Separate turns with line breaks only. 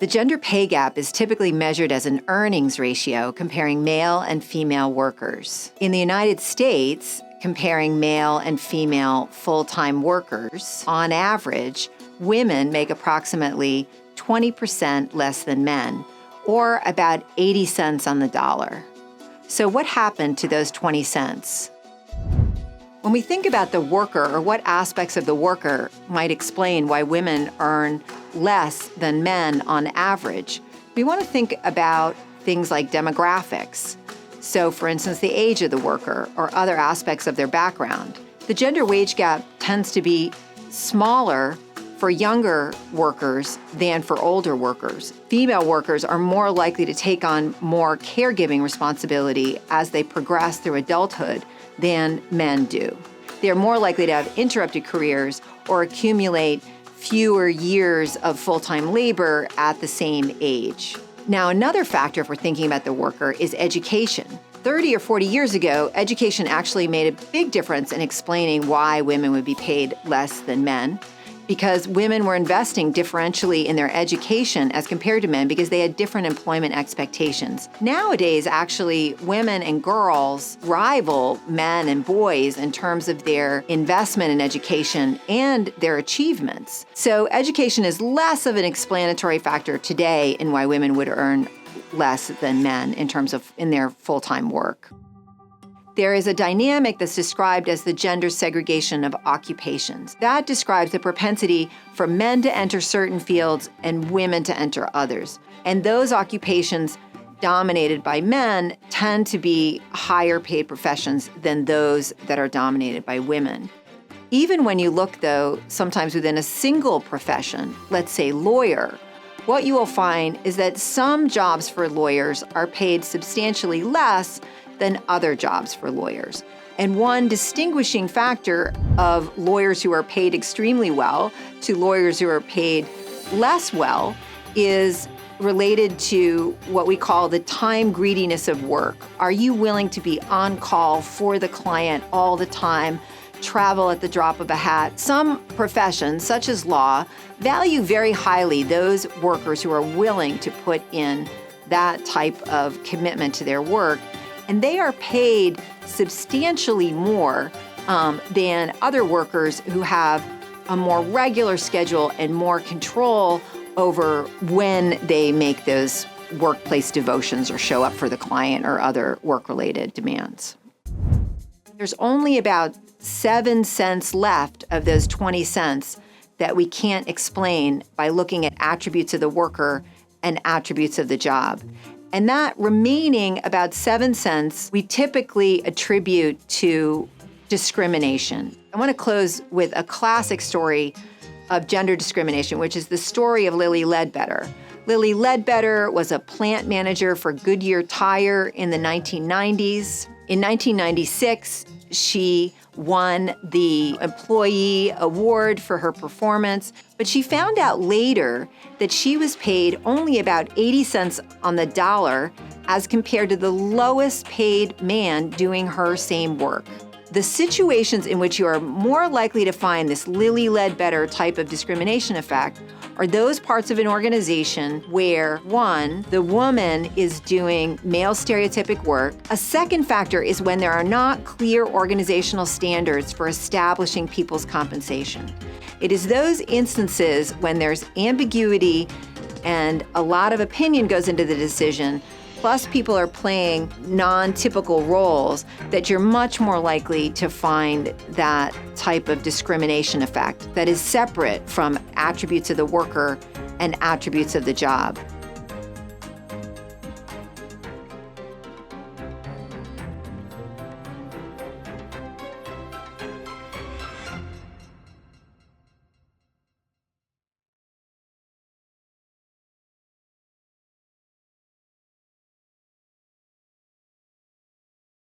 The gender pay gap is typically measured as an earnings ratio comparing male and female workers. In the United States, comparing male and female full-time workers, on average, women make approximately 20% less than men, or about 80 cents on the dollar. So what happened to those 20 cents? When we think about the worker, or what aspects of the worker might explain why women earn less than men on average, we want to think about things like demographics. So, for instance, the age of the worker or other aspects of their background. The gender wage gap tends to be smaller for younger workers than for older workers. Female workers are more likely to take on more caregiving responsibility as they progress through adulthood than men do. They're more likely to have interrupted careers or accumulate fewer years of full-time labor at the same age. Now, another factor if we're thinking about the worker is education. 30 or 40 years ago, education actually made a big difference in explaining why women would be paid less than men, because women were investing differentially in their education as compared to men because they had different employment expectations. Nowadays, actually, women and girls rival men and boys in terms of their investment in education and their achievements. So education is less of an explanatory factor today in why women would earn less than men in their full-time work. There is a dynamic that's described as the gender segregation of occupations. That describes the propensity for men to enter certain fields and women to enter others. And those occupations dominated by men tend to be higher paid professions than those that are dominated by women. Even when you look, though, sometimes within a single profession, let's say lawyer, what you will find is that some jobs for lawyers are paid substantially less than other jobs for lawyers. And one distinguishing factor of lawyers who are paid extremely well to lawyers who are paid less well is related to what we call the time greediness of work. Are you willing to be on call for the client all the time, travel at the drop of a hat? Some professions, such as law, value very highly those workers who are willing to put in that type of commitment to their work. And they are paid substantially more than other workers who have a more regular schedule and more control over when they make those workplace devotions or show up for the client or other work-related demands. There's only about 7 cents left of those 20 cents that we can't explain by looking at attributes of the worker and attributes of the job. And that remaining about 7 cents, we typically attribute to discrimination. I want to close with a classic story of gender discrimination, which is the story of Lily Ledbetter. Lily Ledbetter was a plant manager for Goodyear Tire in the 1990s. In 1996, she won the Employee Award for her performance, but she found out later that she was paid only about 80 cents on the dollar as compared to the lowest paid man doing her same work. The situations in which you are more likely to find this Lily Ledbetter type of discrimination effect are those parts of an organization where, one, the woman is doing male stereotypic work. A second factor is when there are not clear organizational standards for establishing people's compensation. It is those instances when there's ambiguity and a lot of opinion goes into the decision, plus people are playing non-typical roles, that you're much more likely to find that type of discrimination effect that is separate from attributes of the worker and attributes of the job.